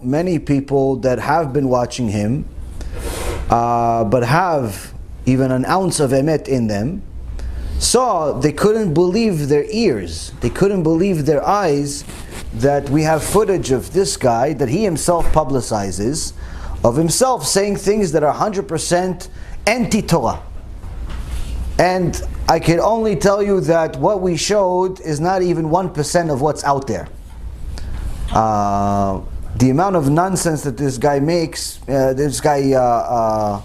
many people that have been watching him, but have even an ounce of emet in them, saw they couldn't believe their ears, they couldn't believe their eyes, that we have footage of this guy that he himself publicizes, of himself saying things that are 100% anti-Torah. And I can only tell you that what we showed is not even 1% of what's out there. The amount of nonsense that this guy makes,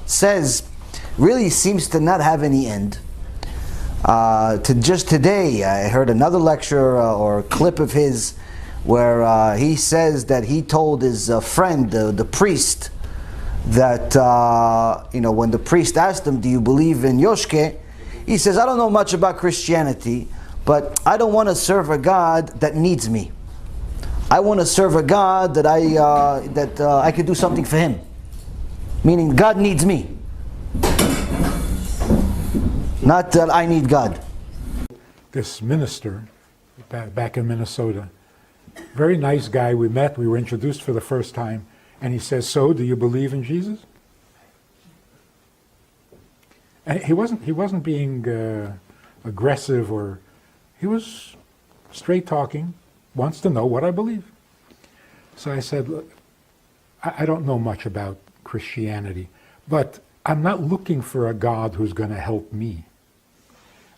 says, really seems to not have any end. Just today, I heard another lecture or clip of his where he says that he told his friend, the priest, that when the priest asked him, "Do you believe in Yoshke?" He says, "I don't know much about Christianity, but I don't want to serve a God that needs me. I want to serve a God that I could do something for Him." Meaning, God needs me, not that I need God. This minister back in Minnesota, very nice guy. We met. We were introduced for the first time, and he says, "So, do you believe in Jesus?" And he wasn't being aggressive, or he was straight talking. Wants to know what I believe. So I said, "Look, I don't know much about Christianity, but I'm not looking for a God who's going to help me.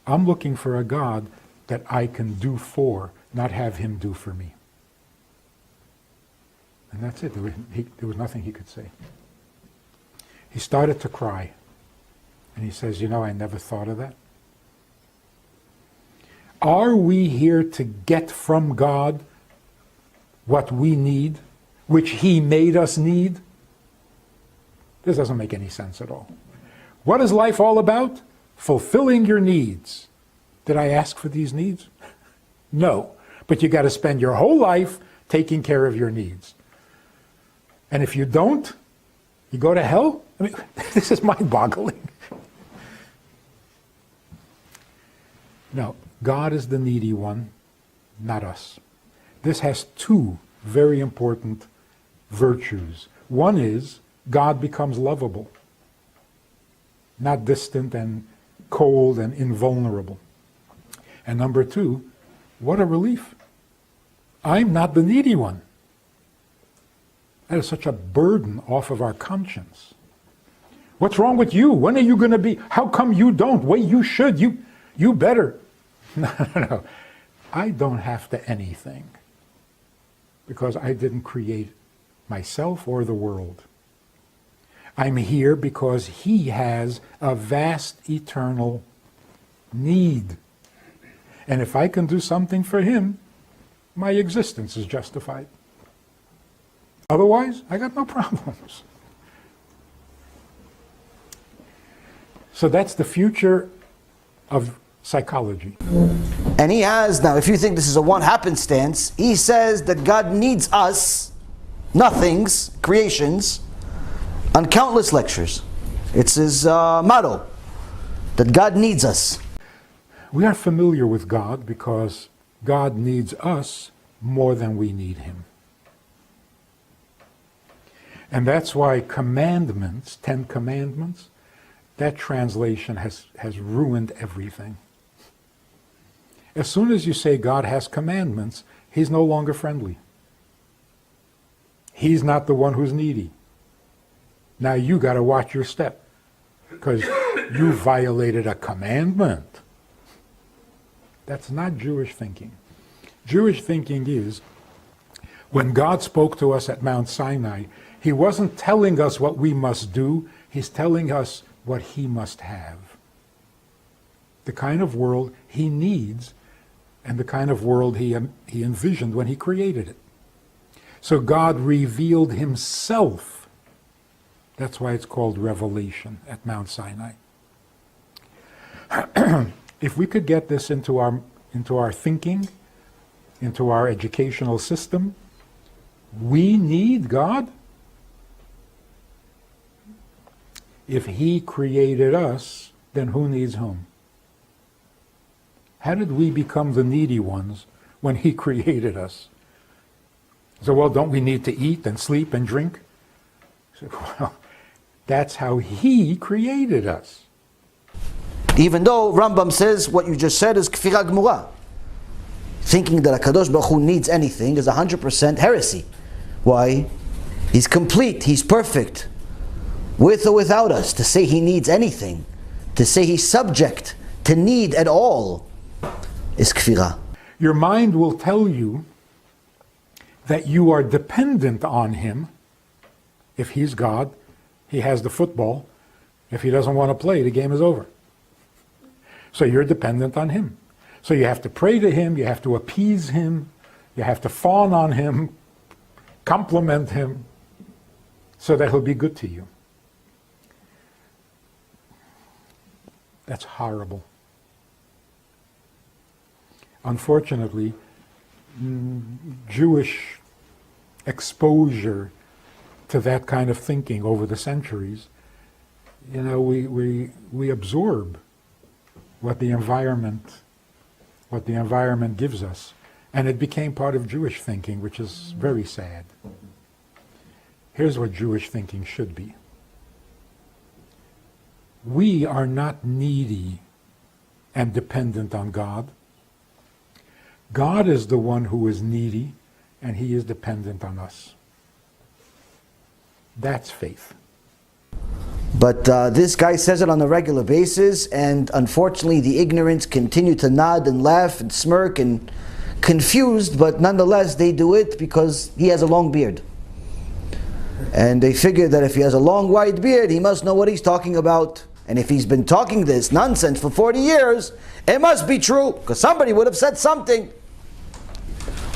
I'm looking for a God that I can do for, not have Him do for me." And that's it. There was nothing he could say. He started to cry. And he says, "I never thought of that." Are we here to get from God what we need, which He made us need? This doesn't make any sense at all. What is life all about? Fulfilling your needs. Did I ask for these needs? No. But you got to spend your whole life taking care of your needs. And if you don't, you go to hell? I mean, this is mind-boggling. No, God is the needy one, not us. This has two very important virtues. One is God becomes lovable, not distant and cold and invulnerable. And number two, what a relief. I'm not the needy one. That is such a burden off of our conscience. What's wrong with you? When are you going to be? How come you don't? Wait, you should. You better. No. I don't have to anything because I didn't create myself or the world. I'm here because He has a vast eternal need. And if I can do something for Him, my existence is justified. Otherwise, I got no problems. So that's the future of psychology. And he has, now if you think this is a one happenstance, he says that God needs us, nothings, creations, on countless lectures. It's his motto, that God needs us. We are familiar with God because God needs us more than we need Him. And that's why commandments, 10 commandments, that translation has ruined everything. As soon as you say God has commandments, He's no longer friendly. He's not the one who's needy. Now you got to watch your step because you violated a commandment. That's not Jewish thinking. Jewish thinking is, when God spoke to us at Mount Sinai, He wasn't telling us what we must do, He's telling us what He must have. The kind of world He needs and the kind of world He envisioned when He created it. So God revealed Himself. That's why it's called revelation at Mount Sinai. If we could get this into our thinking, into our educational system, we need God. If He created us, then who needs whom? How did we become the needy ones when He created us? So, well, don't we need to eat and sleep and drink? I said, well, that's how He created us. Even though Rambam says what you just said is kfira gmura. Thinking that HaKadosh Baruch Hu needs anything is 100% heresy. Why? He's complete, He's perfect. With or without us. To say He needs anything, to say He's subject to need at all, is kfira. Your mind will tell you that you are dependent on Him. If He's God, He has the football. If He doesn't want to play, the game is over. So you're dependent on Him. So you have to pray to Him, you have to appease Him, you have to fawn on Him, compliment Him, so that He'll be good to you. That's horrible. Unfortunately, Jewish exposure to that kind of thinking over the centuries, we absorb what the environment gives us. And it became part of Jewish thinking, which is very sad. Here's what Jewish thinking should be. We are not needy and dependent on God. God is the one who is needy, and He is dependent on us. That's faith. But this guy says it on a regular basis, and unfortunately the ignorants continue to nod and laugh and smirk and confused, but nonetheless they do it because he has a long beard. And they figure that if he has a long white beard, he must know what he's talking about. And if he's been talking this nonsense for 40 years, it must be true, because somebody would have said something.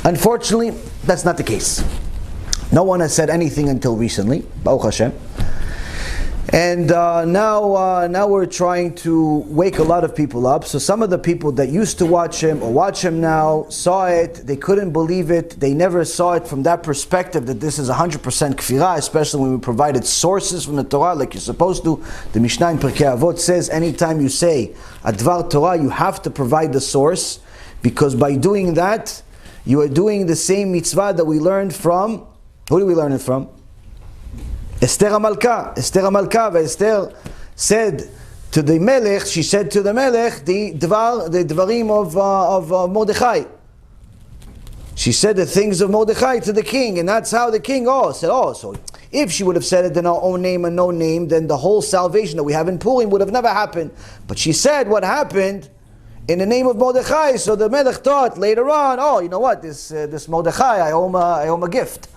Unfortunately, that's not the case. No one has said anything until recently, Baruch Hashem. And now we're trying to wake a lot of people up. So some of the people that used to watch him or watch him now saw it, they couldn't believe it, they never saw it from that perspective that this is 100% kfirah, especially when we provided sources from the Torah like you're supposed to. The Mishnah in Pirkei Avot says anytime you say Advar Torah, you have to provide the source, because by doing that, you are doing the same mitzvah that we learned from, who did we learn it from? Esther HaMalka. Esther HaMalka, Esther said to the Melech, she said to the Melech, the dvarim of Mordechai. She said the things of Mordechai to the king, and that's how the king said, so if she would have said it in her own name and no name, then the whole salvation that we have in Purim would have never happened. But she said what happened in the name of Mordechai, so the Melech thought later on, you know what, this Mordechai, I owe him a gift.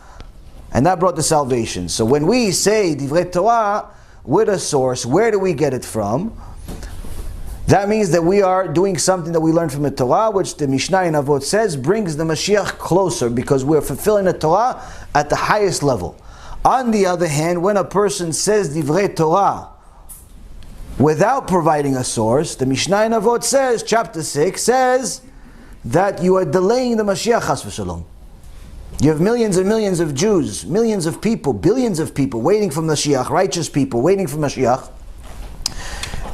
And that brought the salvation. So when we say Divrei Torah with a source, where do we get it from? That means that we are doing something that we learned from the Torah, which the Mishnah in Avot says brings the Mashiach closer, because we're fulfilling the Torah at the highest level. On the other hand, when a person says Divrei Torah without providing a source, the Mishnah in Avot says, chapter 6 says, that you are delaying the Mashiach chas v'shalom. You have millions and millions of Jews, millions of people, billions of people waiting for Mashiach, righteous people waiting for Mashiach.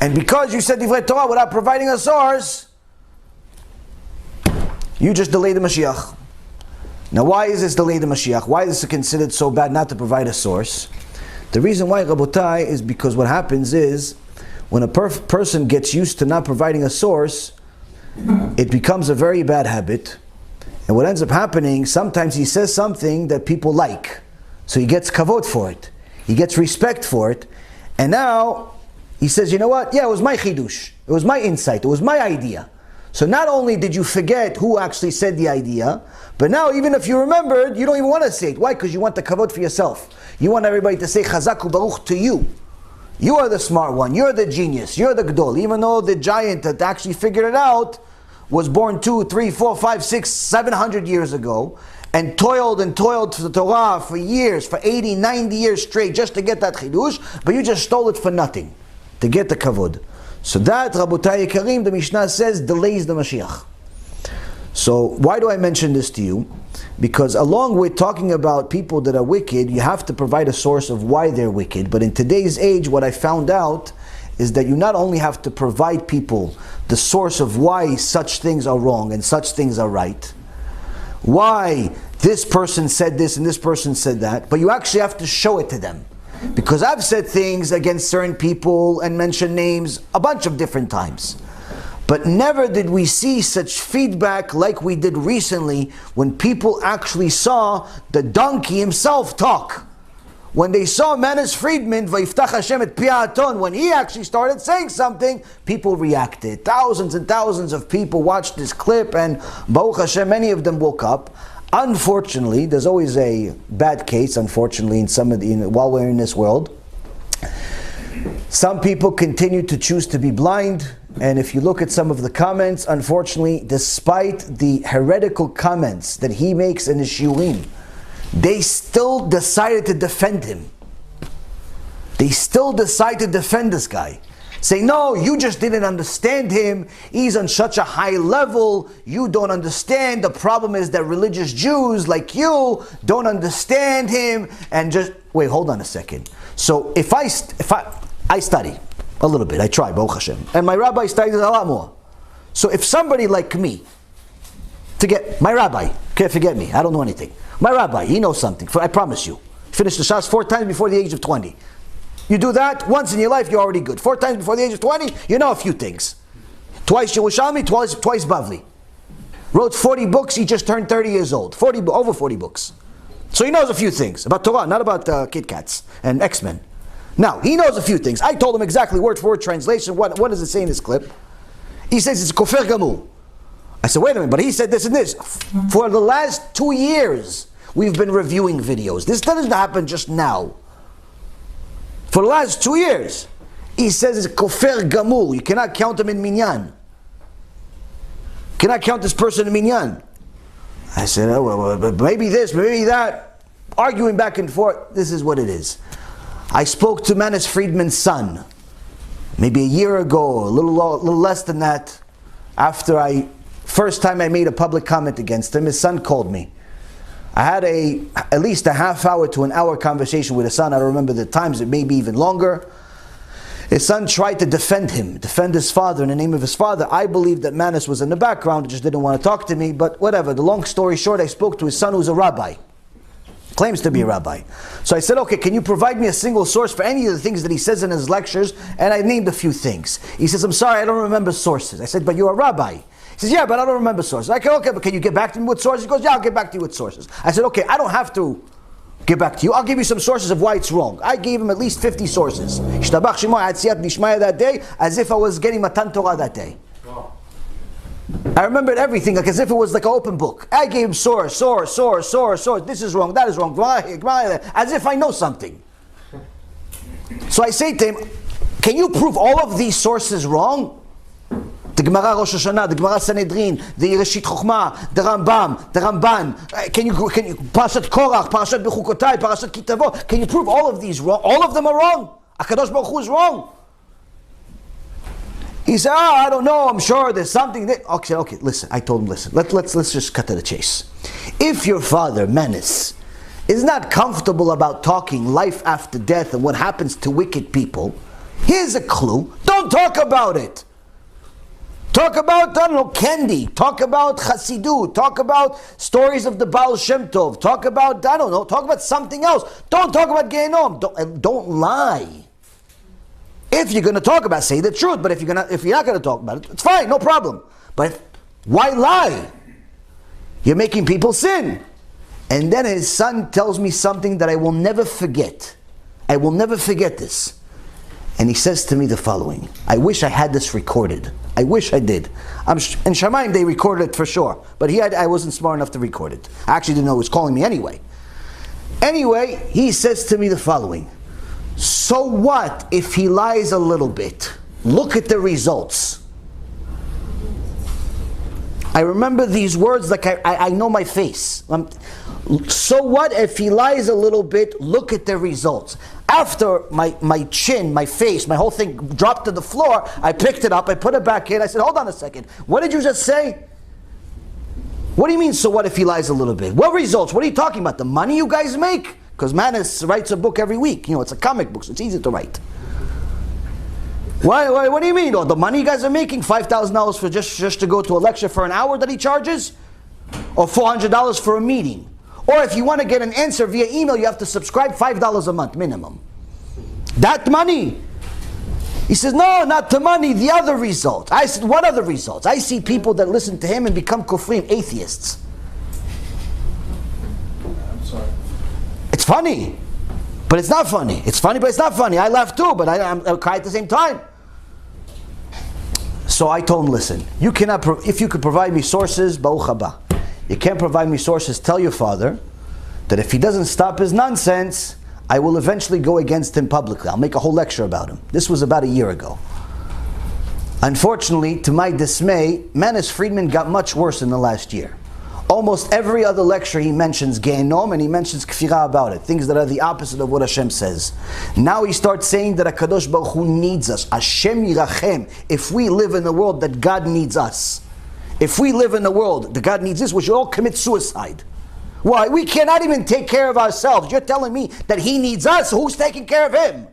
And because you said Divrei Torah without providing a source, you just delayed the Mashiach. Now why is this delayed the Mashiach? Why is this considered so bad not to provide a source? The reason why, Rabotai, is because what happens is, when a person gets used to not providing a source, it becomes a very bad habit. And what ends up happening, sometimes he says something that people like. So he gets kavod for it. He gets respect for it. And now, he says, you know what? Yeah, it was my chidush. It was my insight. It was my idea. So not only did you forget who actually said the idea, but now even if you remembered, you don't even want to say it. Why? Because you want the kavod for yourself. You want everybody to say chazak u'baruch to you. You are the smart one. You're the genius. You're the gadol. Even though the giant that actually figured it out was born 2, 3, 4, 5, 6, 700 years ago, and toiled for the Torah for years, for 80, 90 years straight, just to get that chidush, but you just stole it for nothing, to get the kavod. So that, Rabotai Yekarim, the Mishnah says, delays the Mashiach. So why do I mention this to you? Because along with talking about people that are wicked, you have to provide a source of why they're wicked. But in today's age, what I found out is that you not only have to provide people the source of why such things are wrong and such things are right, why this person said this and this person said that, but you actually have to show it to them. Because I've said things against certain people and mentioned names a bunch of different times. But never did we see such feedback like we did recently when people actually saw the donkey himself talk. When they saw Manis Friedman, Vayiftach Hashem et pi ha'aton, when he actually started saying something, people reacted. Thousands and thousands of people watched this clip, and Baruch Hashem, many of them woke up. Unfortunately, there's always a bad case, unfortunately, while we're in this world. Some people continue to choose to be blind, and if you look at some of the comments, unfortunately, despite the heretical comments that he makes in his shiurim, they still decided to defend him. They still decide to defend this guy. Say, no, you just didn't understand him. He's on such a high level. You don't understand. The problem is that religious Jews like you don't understand him. And just, wait, hold on a second. So if I study a little bit, I try, Baruch Hashem. And my rabbi studies a lot more. So if somebody like me, my rabbi, can't forget me, I don't know anything. My rabbi, he knows something, I promise you. Finished the Shas 4 times before the age of 20. You do that once in your life, you're already good. 4 times before the age of 20, you know a few things. Twice Yerushalmi, twice Bavli. Wrote 40 books, he just turned 30 years old. Over 40 books. So he knows a few things about Torah, not about Kit Kats and X-Men. Now, he knows a few things. I told him exactly word for word translation. What does it say in this clip? He says it's Kofer Gamur. I said, wait a minute, but he said this and this. For the last 2 years, we've been reviewing videos. This doesn't happen just now. For the last 2 years, he says it's Kofer Gamur. You cannot count him in Minyan. You cannot count this person in Minyan. I said, oh, well, maybe this, maybe that. Arguing back and forth. This is what it is. I spoke to Manis Friedman's son, maybe a year ago, a little less than that. After first time I made a public comment against him, his son called me. I had at least a half hour to an hour conversation with his son. I don't remember the times, it may be even longer. His son tried to defend his father in the name of his father. I believe that Manis was in the background, just didn't want to talk to me, but whatever. The long story short, I spoke to his son who's a rabbi. Claims to be a rabbi. So I said, okay, can you provide me a single source for any of the things that he says in his lectures? And I named a few things. He says, I'm sorry, I don't remember sources. I said, but you're a rabbi. He says, yeah, but I don't remember sources. I said, okay, but can you get back to me with sources? He goes, yeah, I'll get back to you with sources. I said, okay, I don't have to get back to you. I'll give you some sources of why it's wrong. I gave him at least 50 sources. Ishtabach Shemo, I had Siyat Nishmaya that day, as if I was getting Matan Torah that day. I remembered everything, like as if it was like an open book. I gave him source. This is wrong, that is wrong. As if I know something. So I say to him, can you prove all of these sources wrong? The Gemara Rosh Hashanah, the Gemara Sanhedrin, the Reshit Chochmah, the Rambam, the Ramban. Can you Parashat Korach, Parashat Bechukotai, Parashat Kitavo? Can you prove all of these wrong? All of them are wrong. HaKadosh Baruch Hu is wrong. He said, I don't know, I'm sure there's something that... Okay, listen, I told him, listen, let's just cut to the chase. If your father, Manis, is not comfortable about talking life after death and what happens to wicked people, here's a clue, don't talk about it. Talk about, I don't know, candy. Talk about Chassidut. Talk about stories of the Baal Shem Tov. Talk about, I don't know, talk about something else. Don't talk about Gehenom. Don't lie. If you're going to talk about it, say the truth. But if you're not going to talk about it, it's fine, no problem. But why lie? You're making people sin. And then his son tells me something that I will never forget. I will never forget this. And he says to me the following. I wish I had this recorded. I wish I did. In Shamayim they recorded it for sure. But I wasn't smart enough to record it. I actually didn't know he was calling me anyway. Anyway, he says to me the following. So what if he lies a little bit? Look at the results. I remember these words like I know my face. So what if he lies a little bit? Look at the results. After my chin, my face, my whole thing dropped to the floor, I picked it up, I put it back in, I said, hold on a second. What did you just say? What do you mean, so what if he lies a little bit? What results? What are you talking about? The money you guys make? Because Manis writes a book every week. You know, it's a comic book, so it's easy to write. Why, what do you mean? Oh, the money you guys are making, $5,000 for just to go to a lecture for an hour that he charges? Or $400 for a meeting? Or if you want to get an answer via email, you have to subscribe $5 a month minimum. That money. He says, no, not the money, the other results. I said, what other results? I see people that listen to him and become kufrim, atheists. I'm sorry. It's funny, but it's not funny. It's funny, but it's not funny. I laugh too, but I cry at the same time. So I told him, listen, you cannot, if you could provide me sources, Baruch haba. You can't provide me sources, tell your father that if he doesn't stop his nonsense, I will eventually go against him publicly. I'll make a whole lecture about him. This was about a year ago. Unfortunately, to my dismay, Manis Friedman got much worse in the last year. Almost every other lecture he mentions Gehenom and he mentions Kfirah about it, things that are the opposite of what Hashem says. Now he starts saying that HaKadosh Baruch Hu needs us. Hashem yirachem. If we live in the world that God needs us, if we live in the world that God needs us, we should all commit suicide. Why? We cannot even take care of ourselves. You're telling me that He needs us, so who's taking care of Him?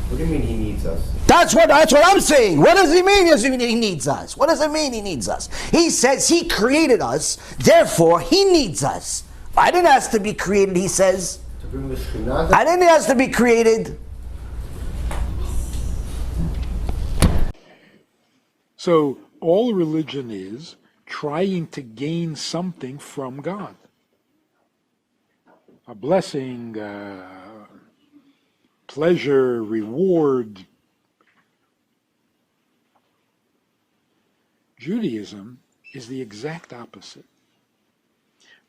What do you mean He needs us? That's what I'm saying. What does He mean? Does He mean He needs us? What does it mean He needs us? He says He created us, therefore He needs us. I didn't ask to be created, He says. To bring the Shekhinah? I didn't ask to be created. So all religion is trying to gain something from God. A blessing, pleasure, reward. Judaism is the exact opposite.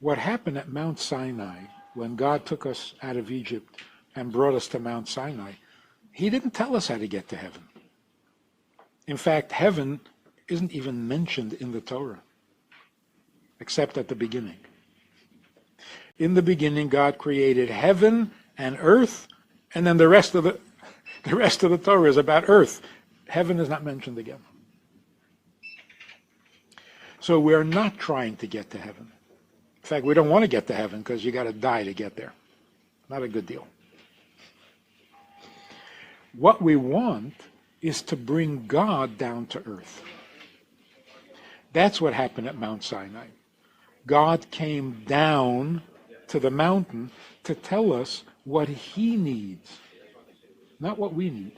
What happened at Mount Sinai, when God took us out of Egypt and brought us to Mount Sinai, He didn't tell us how to get to heaven. In fact, heaven isn't even mentioned in the Torah, except at the beginning. In the beginning, God created heaven and earth, and then the rest of the Torah is about earth. Heaven is not mentioned again. So we're not trying to get to heaven. In fact, we don't want to get to heaven because you got to die to get there. Not a good deal. What we want is to bring God down to earth. That's what happened at Mount Sinai. God came down to the mountain to tell us what He needs, not what we need.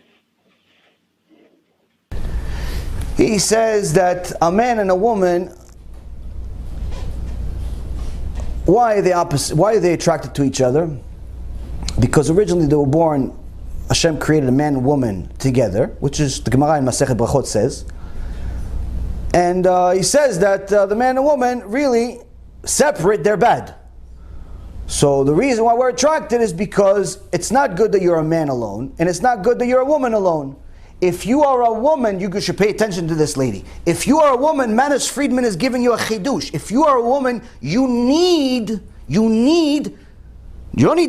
He says that a man and a woman, why are they opposite? Why are they attracted to each other? Because originally they were born, Hashem created a man and woman together, which is the Gemara in Masechet Brachot says. And he says that the man and woman really separate, they're bad. So the reason why we're attracted is because it's not good that you're a man alone, and it's not good that you're a woman alone. If you are a woman, you should pay attention to this lady. If you are a woman, Manis Friedman is giving you a chidush. If you are a woman, you don't need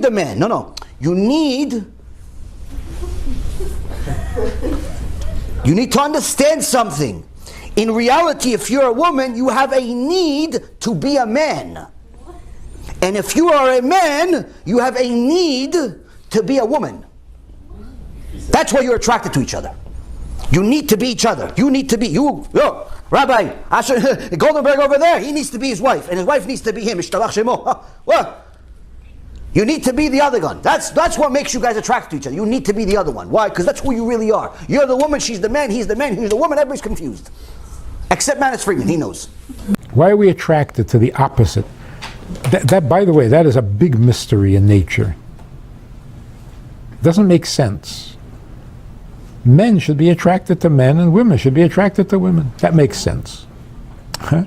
the man. No. You need to understand something. In reality, if you're a woman, you have a need to be a man. And if you are a man, you have a need to be a woman. That's why you're attracted to each other. You need to be each other. You need to be, Rabbi, Goldenberg over there, he needs to be his wife, and his wife needs to be him. What? You need to be the other one. That's what makes you guys attracted to each other. You need to be the other one. Why? Because that's who you really are. You're the woman, she's the man, he's the woman, everybody's confused. Except Manis Friedman, he knows. Why are we attracted to the opposite? That, by the way, that is a big mystery in nature. It doesn't make sense. Men should be attracted to men and women should be attracted to women. That makes sense. Huh?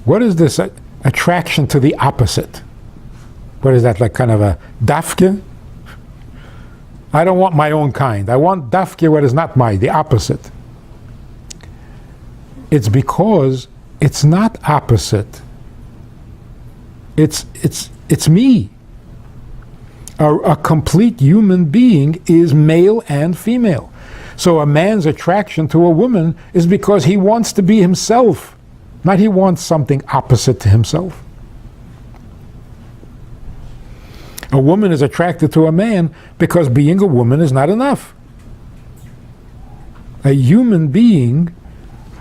What is this attraction to the opposite? What is that, like kind of a dafke? I don't want my own kind. I want dafke what is not the opposite. It's because it's not opposite. It's me. A complete human being is male and female. So a man's attraction to a woman is because he wants to be himself, not he wants something opposite to himself. A woman is attracted to a man because being a woman is not enough. A human being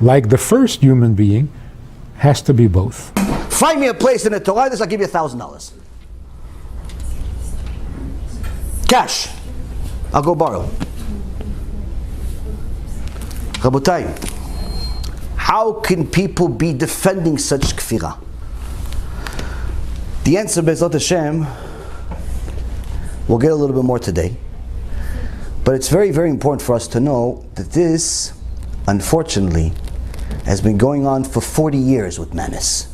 like the first human being, has to be both. Find me a place in the Torah, this I'll give you $1,000. Cash. I'll go borrow. Rabotai, how can people be defending such kfirah? The answer, Be'ezrat Hashem, we'll get a little bit more today. But it's very, very important for us to know that this, unfortunately, has been going on for 40 years with Manis.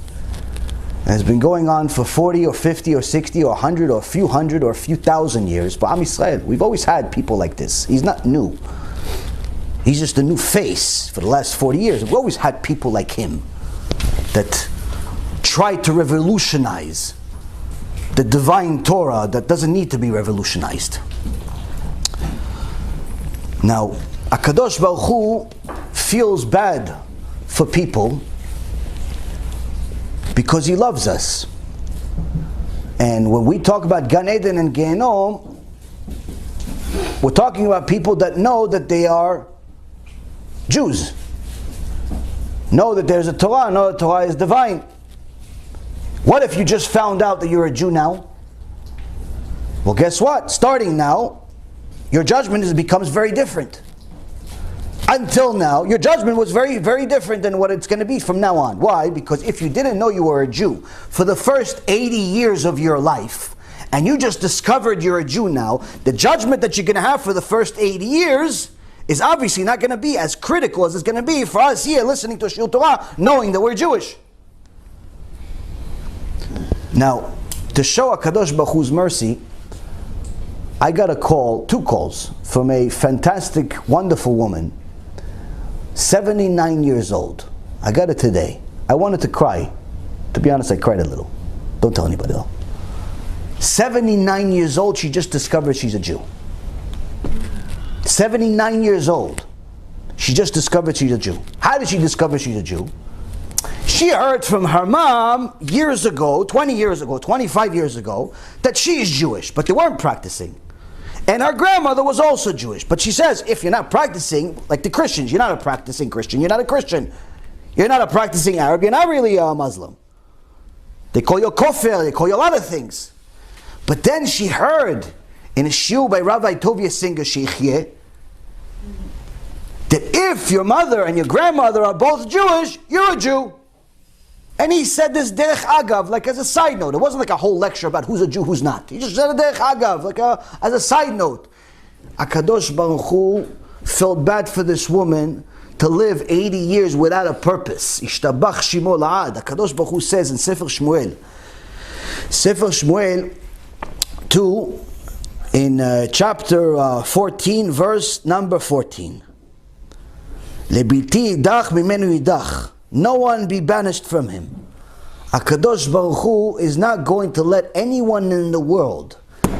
It has been going on for 40 or 50 or 60 or 100 or a few hundred or a few thousand years. But Am Yisrael, we've always had people like this. He's not new. He's just a new face for the last 40 years. We've always had people like him that try to revolutionize the divine Torah that doesn't need to be revolutionized. Now, HaKadosh Baruch Hu feels bad for people because He loves us. And when we talk about Gan Eden and Gehenom, we're talking about people that know that they are Jews. Know that there's a Torah, know that Torah is divine. What if you just found out that you're a Jew now? Well, guess what? Starting now, your judgment becomes very different. Until now, your judgment was very, very different than what it's going to be from now on. Why? Because if you didn't know you were a Jew for the first 80 years of your life, and you just discovered you're a Jew now, the judgment that you're going to have for the first 80 years is obviously not going to be as critical as it's going to be for us here listening to Shir Torah, knowing that we're Jewish. Now, to show HaKadosh Baruch Hu's mercy, I got a call, 2 calls, from a fantastic, wonderful woman, 79 years old. I got it today. I wanted to cry. To be honest, I cried a little. Don't tell anybody though. 79 years old, she just discovered she's a Jew. 79 years old. She just discovered she's a Jew. How did she discover she's a Jew? She heard from her mom years ago, 20 years ago, 25 years ago, that she is Jewish, but they weren't practicing. And her grandmother was also Jewish. But she says, if you're not practicing, like the Christians, you're not a practicing Christian, you're not a Christian. You're not a practicing Arab, you're not really a Muslim. They call you a kofir, they call you a lot of things. But then she heard in a shiur by Rabbi Tovia Singer Sheikhye that if your mother and your grandmother are both Jewish, you're a Jew. And he said this derech agav, like as a side note. It wasn't like a whole lecture about who's a Jew, who's not. He just said a derech agav, like as a side note. HaKadosh Baruch Hu felt bad for this woman to live 80 years without a purpose. Ishtabach shimo la'ad. HaKadosh Baruch Hu says in Sefer Shmuel 2, in chapter 14, verse number 14. Lebilti idach mimenu idach. No one be banished from him. HaKadosh Baruch Hu is not going to let anyone in the world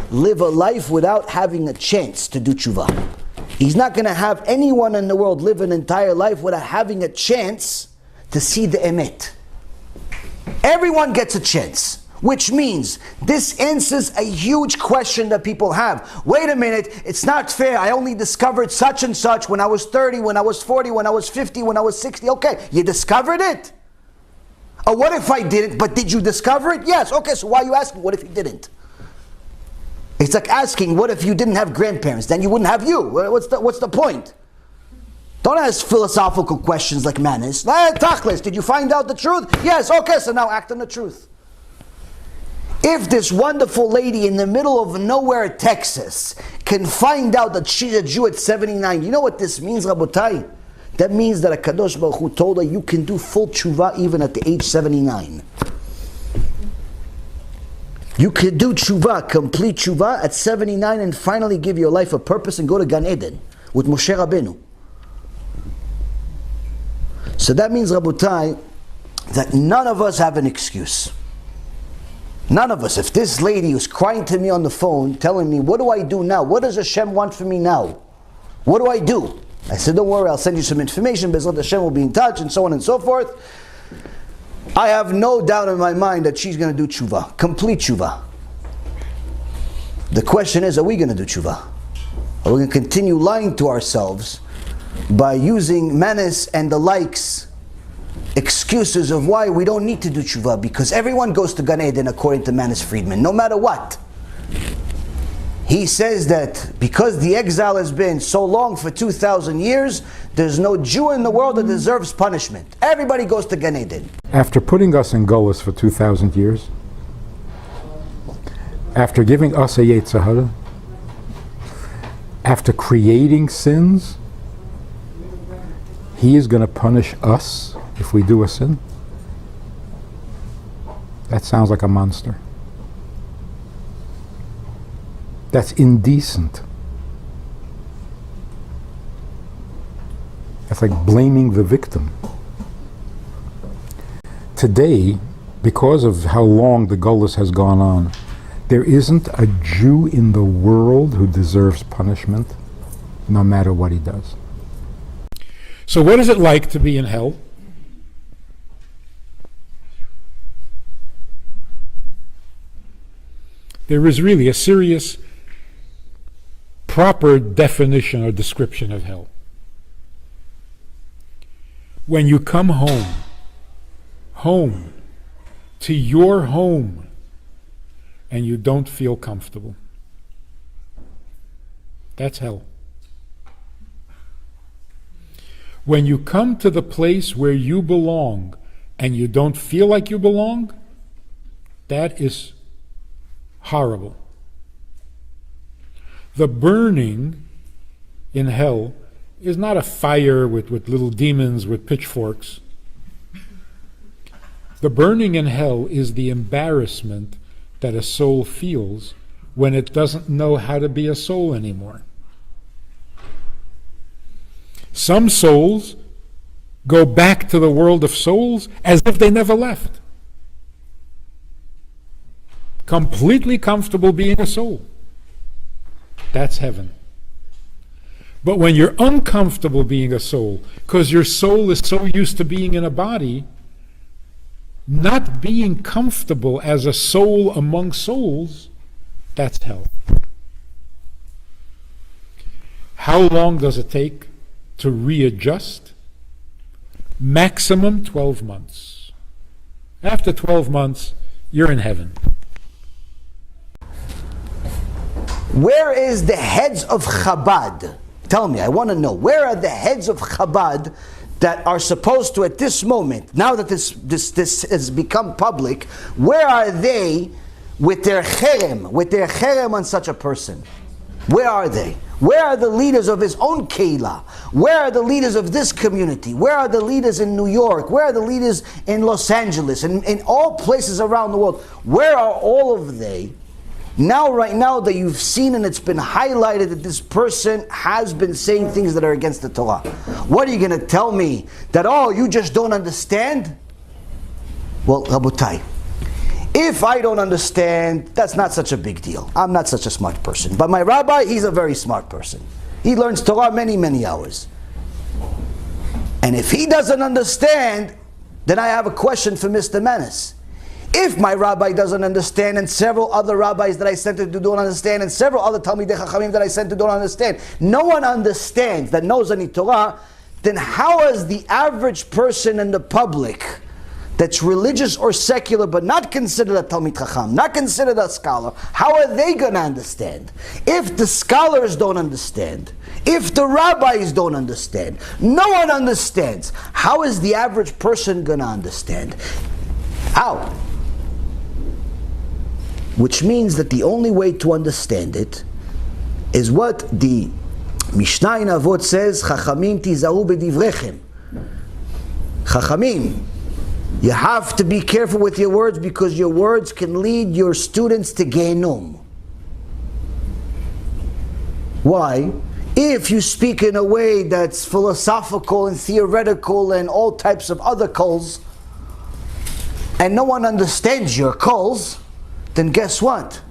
live a life without having a chance to do tshuva. He's not going to have anyone in the world live an entire life without having a chance to see the emet. Everyone gets a chance. Which means, this answers a huge question that people have. Wait a minute, it's not fair. I only discovered such and such when I was 30, when I was 40, when I was 50, when I was 60. Okay, you discovered it? Or what if I didn't, but did you discover it? Yes, okay, so why are you asking, what if you didn't? It's like asking, what if you didn't have grandparents? Then you wouldn't have you. What's the point? Don't ask philosophical questions like Manis. Tachlis, did you find out the truth? Yes, okay, so now act on the truth. If this wonderful lady in the middle of nowhere, Texas, can find out that she's a Jew at 79, you know what this means, Rabotai? That means that HaKadosh Baruch Hu told her you can do full tshuva even at the age 79. You can do tshuva, complete tshuva at 79 and finally give your life a purpose and go to Gan Eden with Moshe Rabbeinu. So that means, Rabotai, that none of us have an excuse. None of us. If this lady was crying to me on the phone, telling me, what do I do now? What does Hashem want from me now? What do I do? I said, don't worry, I'll send you some information, Bezrat Hashem will be in touch, and so on and so forth. I have no doubt in my mind that she's going to do tshuva, complete tshuva. The question is, are we going to do tshuva? Are we going to continue lying to ourselves by using menace and the likes excuses of why we don't need to do tshuva, because everyone goes to Gan Eden according to Manis Friedman, no matter what. He says that because the exile has been so long, for 2,000 years, there's no Jew in the world that deserves punishment. Everybody goes to Gan Eden. After putting us in Golos for 2,000 years, after giving us a Yetzer Hara, after creating sins, He is going to punish us if we do a sin? That sounds like a monster. That's indecent. That's like blaming the victim. Today, because of how long the Golus has gone on, there isn't a Jew in the world who deserves punishment, no matter what he does. So what is it like to be in hell? There is really a serious, proper definition or description of hell. When you come home to your home, and you don't feel comfortable. That's hell. When you come to the place where you belong and you don't feel like you belong, that is horrible. The burning in hell is not a fire with little demons with pitchforks. The burning in hell is the embarrassment that a soul feels when it doesn't know how to be a soul anymore. Some souls go back to the world of souls as if they never left. Completely comfortable being a soul. That's heaven. But when you're uncomfortable being a soul, because your soul is so used to being in a body, not being comfortable as a soul among souls, that's hell. How long does it take to readjust? Maximum 12 months. After 12 months, you're in heaven. Where is the heads of Chabad? Tell me, I want to know. Where are the heads of Chabad that are supposed to, at this moment, now that this has become public, where are they with their cherem on such a person? Where are they? Where are the leaders of his own keilah? Where are the leaders of this community? Where are the leaders in New York? Where are the leaders in Los Angeles? And in all places around the world? Where are all of they? Now, right now that you've seen and it's been highlighted that this person has been saying things that are against the Torah. What are you going to tell me? That, oh, you just don't understand? Well, Rabotai, if I don't understand, that's not such a big deal. I'm not such a smart person. But my rabbi, he's a very smart person. He learns Torah many, many hours. And if he doesn't understand, then I have a question for Mr. Menace. If my rabbi doesn't understand, and several other rabbis that I sent to don't understand, and several other Talmidei Chachamim that I sent to don't understand, no one understands that knows any Torah, then how is the average person in the public that's religious or secular but not considered a Talmid Chacham, not considered a scholar, how are they going to understand? If the scholars don't understand, if the rabbis don't understand, no one understands, how is the average person going to understand? How? Which means that the only way to understand it is what the Mishnah in Avot says, Chachamim tizahu bedivrechem. Chachamim, you have to be careful with your words because your words can lead your students to Gehinnom. Why? If you speak in a way that's philosophical and theoretical and all types of other calls, and no one understands your calls, then guess what?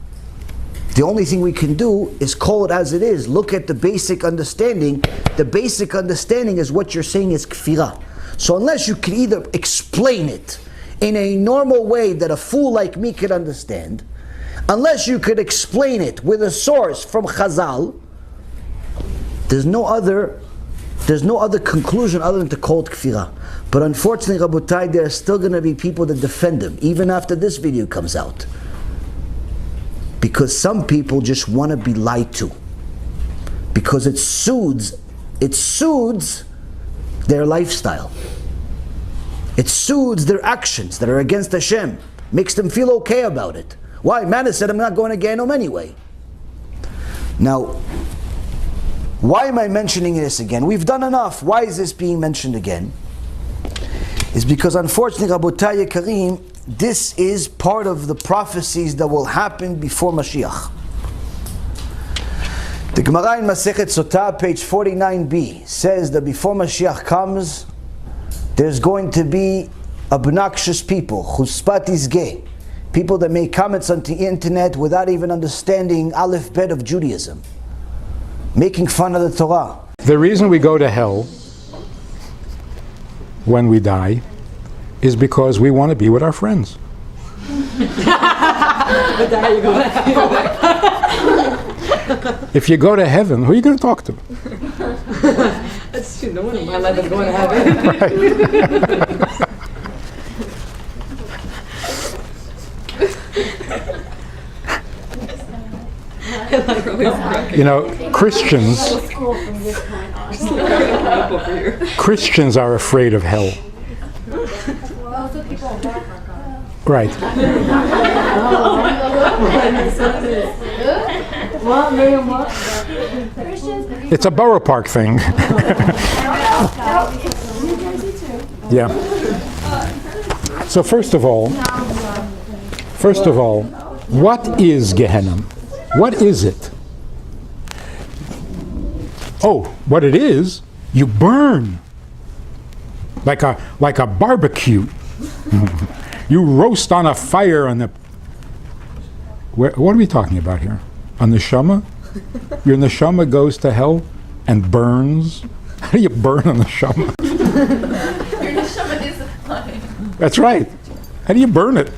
The only thing we can do is call it as it is. Look at the basic understanding. The basic understanding is what you're saying is kfirah. So unless you can either explain it in a normal way that a fool like me could understand, unless you could explain it with a source from Chazal, there's no other There's no other conclusion other than to call it kfirah. But unfortunately, Rabotai, there are still going to be people that defend him, even after this video comes out. Because some people just want to be lied to. Because it soothes their lifestyle. It soothes their actions that are against Hashem. Makes them feel okay about it. Why? Man has said, I'm not going to Gehinnom anyway. Now, why am I mentioning this again? We've done enough. Why is this being mentioned again? It's because unfortunately, Rabotai Yekarim, this is part of the prophecies that will happen before Mashiach. The Gemara in Masechet Sotah, page 49b, says that before Mashiach comes, there's going to be obnoxious people, chutzpat izgeh, people that make comments on the internet without even understanding Aleph Bet of Judaism, making fun of the Torah. The reason we go to hell when we die is because we want to be with our friends. If you go to heaven, who are you going to talk to? That's true. No one in my life is going to heaven. You know, Christians are afraid of hell. Right. It's a Borough Park thing. Yeah. So first of all, what is Gehenna? What is it? Oh, what it is, you burn like a barbecue. You roast on a fire on the. What are we talking about here? On the neshama? Your neshama goes to hell and burns. How do you burn on the neshama? Your neshama is fine. That's right. How do you burn it?